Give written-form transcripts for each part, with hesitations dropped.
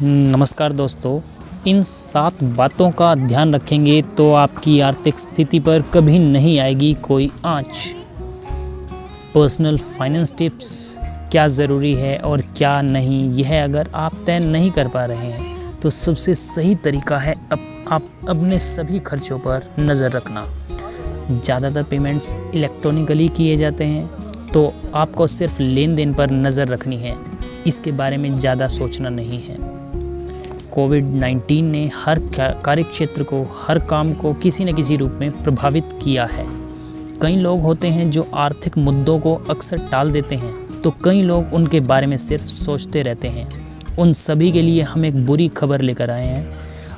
नमस्कार दोस्तों। इन 7 बातों का ध्यान रखेंगे तो आपकी आर्थिक स्थिति पर कभी नहीं आएगी कोई आँच। पर्सनल फाइनेंस टिप्स, क्या ज़रूरी है और क्या नहीं, यह अगर आप तय नहीं कर पा रहे हैं तो सबसे सही तरीका है आप अपने सभी खर्चों पर नज़र रखना। ज़्यादातर पेमेंट्स इलेक्ट्रॉनिकली किए जाते हैं, तो आपको सिर्फ लेन देन पर नज़र रखनी है, इसके बारे में ज़्यादा सोचना नहीं है। कोविड-19 ने हर कार्यक्षेत्र को, हर काम को किसी न किसी रूप में प्रभावित किया है। कई लोग होते हैं जो आर्थिक मुद्दों को अक्सर टाल देते हैं, तो कई लोग उनके बारे में सिर्फ सोचते रहते हैं। उन सभी के लिए हम एक बुरी खबर लेकर आए हैं।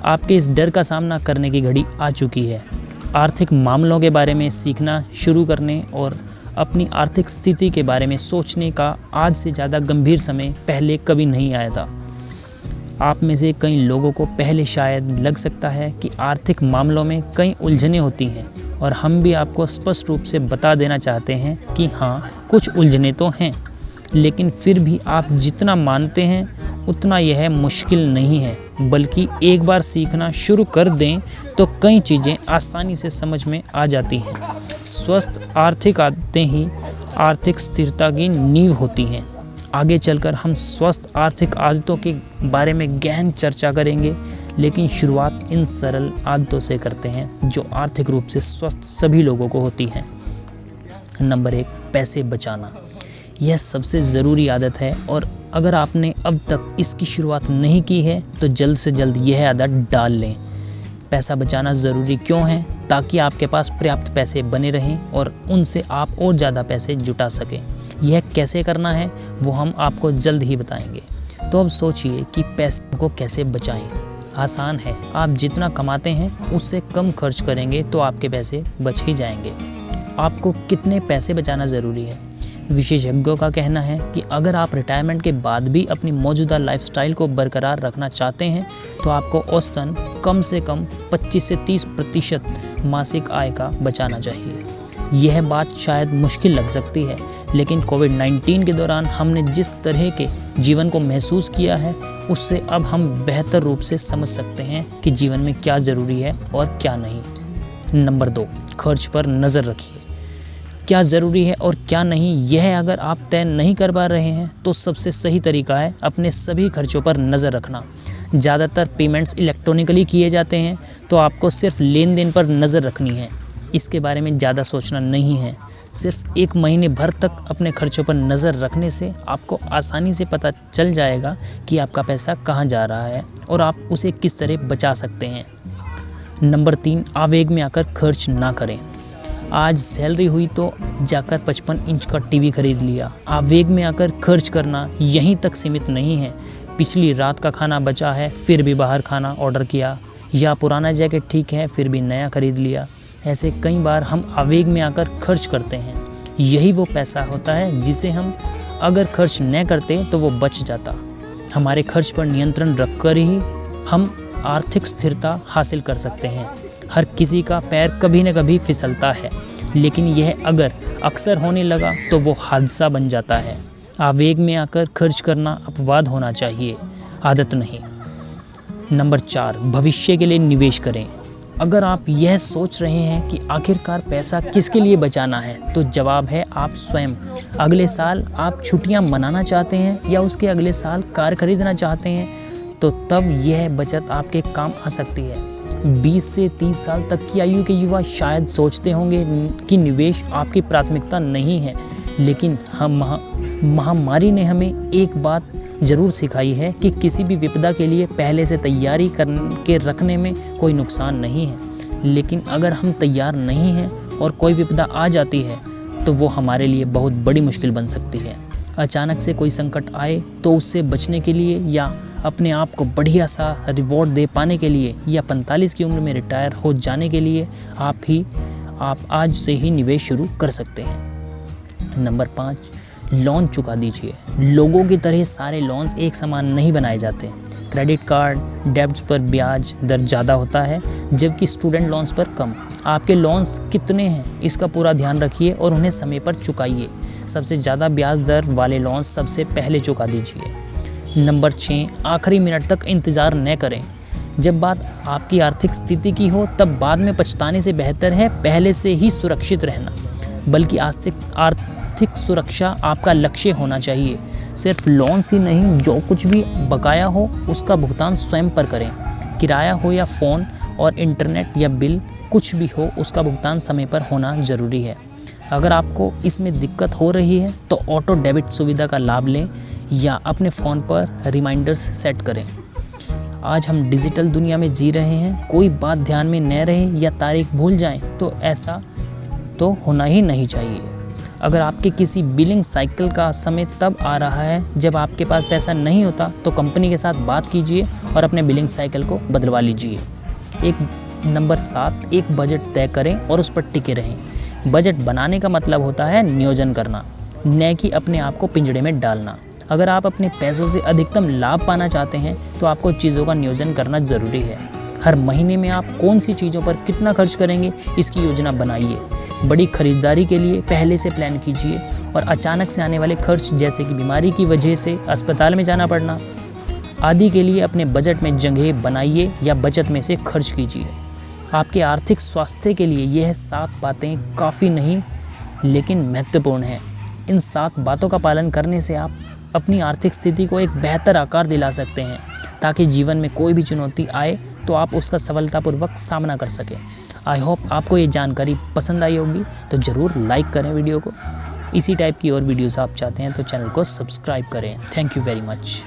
आपके इस डर का सामना करने की घड़ी आ चुकी है। आर्थिक मामलों के बारे में सीखना शुरू करने और अपनी आर्थिक स्थिति के बारे में सोचने का आज से ज़्यादा गंभीर समय पहले कभी नहीं आया था। आप में से कई लोगों को पहले शायद लग सकता है कि आर्थिक मामलों में कई उलझनें होती हैं, और हम भी आपको स्पष्ट रूप से बता देना चाहते हैं कि हाँ, कुछ उलझनें तो हैं, लेकिन फिर भी आप जितना मानते हैं उतना यह मुश्किल नहीं है। बल्कि एक बार सीखना शुरू कर दें तो कई चीज़ें आसानी से समझ में आ जाती हैं। स्वस्थ आर्थिक आदतें ही आर्थिक स्थिरता की नींव होती हैं। आगे चलकर हम स्वस्थ आर्थिक आदतों के बारे में गहन चर्चा करेंगे, लेकिन शुरुआत इन सरल आदतों से करते हैं जो आर्थिक रूप से स्वस्थ सभी लोगों को होती हैं। नंबर 1, पैसे बचाना। यह सबसे ज़रूरी आदत है, और अगर आपने अब तक इसकी शुरुआत नहीं की है तो जल्द से जल्द यह आदत डाल लें। पैसा बचाना ज़रूरी क्यों है? ताकि आपके पास पर्याप्त पैसे बने रहें और उनसे आप और ज़्यादा पैसे जुटा सकें। यह कैसे करना है वो हम आपको जल्द ही बताएंगे। तो अब सोचिए कि पैसे को कैसे बचाएं। आसान है, आप जितना कमाते हैं उससे कम खर्च करेंगे तो आपके पैसे बच ही जाएंगे। आपको कितने पैसे बचाना ज़रूरी है? विशेषज्ञों का कहना है कि अगर आप रिटायरमेंट के बाद भी अपनी मौजूदा लाइफस्टाइल को बरकरार रखना चाहते हैं तो आपको औसतन कम से कम 25 से 30% मासिक आय का बचाना चाहिए। यह बात शायद मुश्किल लग सकती है, लेकिन कोविड-19 के दौरान हमने जिस तरह के जीवन को महसूस किया है उससे अब हम बेहतर रूप से समझ सकते हैं कि जीवन में क्या ज़रूरी है और क्या नहीं। नंबर 2, खर्च पर नज़र रखिए। क्या ज़रूरी है और क्या नहीं, यह अगर आप तय नहीं कर पा रहे हैं तो सबसे सही तरीका है अपने सभी खर्चों पर नज़र रखना। ज़्यादातर पेमेंट्स इलेक्ट्रॉनिकली किए जाते हैं, तो आपको सिर्फ लेन देन पर नज़र रखनी है, इसके बारे में ज़्यादा सोचना नहीं है। सिर्फ 1 महीने भर तक अपने खर्चों पर नज़र रखने से आपको आसानी से पता चल जाएगा कि आपका पैसा कहाँ जा रहा है और आप उसे किस तरह बचा सकते हैं। नंबर 3, आवेग में आकर खर्च ना करें। आज सैलरी हुई तो जाकर 55 इंच का टीवी खरीद लिया। आवेग में आकर खर्च करना यहीं तक सीमित नहीं है। पिछली रात का खाना बचा है फिर भी बाहर खाना ऑर्डर किया, या पुराना जैकेट ठीक है फिर भी नया खरीद लिया। ऐसे कई बार हम आवेग में आकर खर्च करते हैं। यही वो पैसा होता है जिसे हम अगर खर्च न करते तो वो बच जाता। हमारे खर्च पर नियंत्रण रखकर ही हम आर्थिक स्थिरता हासिल कर सकते हैं। हर किसी का पैर कभी न कभी फिसलता है, लेकिन यह अगर अक्सर होने लगा तो वो हादसा बन जाता है। आवेग में आकर खर्च करना अपवाद होना चाहिए, आदत नहीं। नंबर 4, भविष्य के लिए निवेश करें। अगर आप यह सोच रहे हैं कि आखिरकार पैसा किसके लिए बचाना है, तो जवाब है आप स्वयं। अगले साल आप छुट्टियां मनाना चाहते हैं या उसके अगले साल कार खरीदना चाहते हैं, तो तब यह बचत आपके काम आ सकती है। 20 से 30 साल तक की आयु के युवा शायद सोचते होंगे कि निवेश आपकी प्राथमिकता नहीं है, लेकिन महामारी ने हमें एक बात ज़रूर सिखाई है कि किसी भी विपदा के लिए पहले से तैयारी करके रखने में कोई नुकसान नहीं है। लेकिन अगर हम तैयार नहीं हैं और कोई विपदा आ जाती है तो वो हमारे लिए बहुत बड़ी मुश्किल बन सकती है। अचानक से कोई संकट आए तो उससे बचने के लिए, या अपने आप को बढ़िया सा रिवॉर्ड दे पाने के लिए, या 45 की उम्र में रिटायर हो जाने के लिए आप आज से ही निवेश शुरू कर सकते हैं। नंबर 5, लोन चुका दीजिए। लोगों की तरह सारे लोन्स एक समान नहीं बनाए जाते। क्रेडिट कार्ड डेब्ट्स पर ब्याज दर ज़्यादा होता है, जबकि स्टूडेंट लोन्स पर कम। आपके लोन्स कितने हैं इसका पूरा ध्यान रखिए और उन्हें समय पर चुकाइए। सबसे ज़्यादा ब्याज दर वाले लोन्स सबसे पहले चुका दीजिए। नंबर 6, आखिरी मिनट तक इंतज़ार न करें। जब बात आपकी आर्थिक स्थिति की हो तब बाद में पछताने से बेहतर है पहले से ही सुरक्षित रहना। बल्कि आर्थिक सुरक्षा आपका लक्ष्य होना चाहिए। सिर्फ लोन ही नहीं, जो कुछ भी बकाया हो उसका भुगतान स्वयं पर करें। किराया हो या फ़ोन और इंटरनेट या बिल, कुछ भी हो उसका भुगतान समय पर होना ज़रूरी है। अगर आपको इसमें दिक्कत हो रही है तो ऑटो डेबिट सुविधा का लाभ लें या अपने फ़ोन पर रिमाइंडर्स सेट करें। आज हम डिजिटल दुनिया में जी रहे हैं, कोई बात ध्यान में न रहे या तारीख भूल जाएं तो ऐसा तो होना ही नहीं चाहिए। अगर आपके किसी बिलिंग साइकिल का समय तब आ रहा है जब आपके पास पैसा नहीं होता तो कंपनी के साथ बात कीजिए और अपने बिलिंग साइकिल को बदलवा लीजिए। नंबर 7, एक बजट तय करें और उस पर टिके रहें। बजट बनाने का मतलब होता है नियोजन करना, न कि अपने आप को पिंजड़े में डालना। अगर आप अपने पैसों से अधिकतम लाभ पाना चाहते हैं तो आपको चीज़ों का नियोजन करना ज़रूरी है। हर महीने में आप कौन सी चीज़ों पर कितना खर्च करेंगे इसकी योजना बनाइए। बड़ी खरीदारी के लिए पहले से प्लान कीजिए और अचानक से आने वाले खर्च जैसे कि बीमारी की वजह से अस्पताल में जाना पड़ना आदि के लिए अपने बजट में जगह बनाइए या बचत में से खर्च कीजिए। आपके आर्थिक स्वास्थ्य के लिए यह 7 बातें काफ़ी नहीं लेकिन महत्वपूर्ण हैं। इन 7 बातों का पालन करने से आप अपनी आर्थिक स्थिति को एक बेहतर आकार दिला सकते हैं ताकि जीवन में कोई भी चुनौती आए तो आप उसका सफलतापूर्वक सामना कर सकें। आई होप आपको ये जानकारी पसंद आई होगी, तो ज़रूर लाइक करें वीडियो को। इसी टाइप की और वीडियोस आप चाहते हैं तो चैनल को सब्सक्राइब करें। Thank you very much.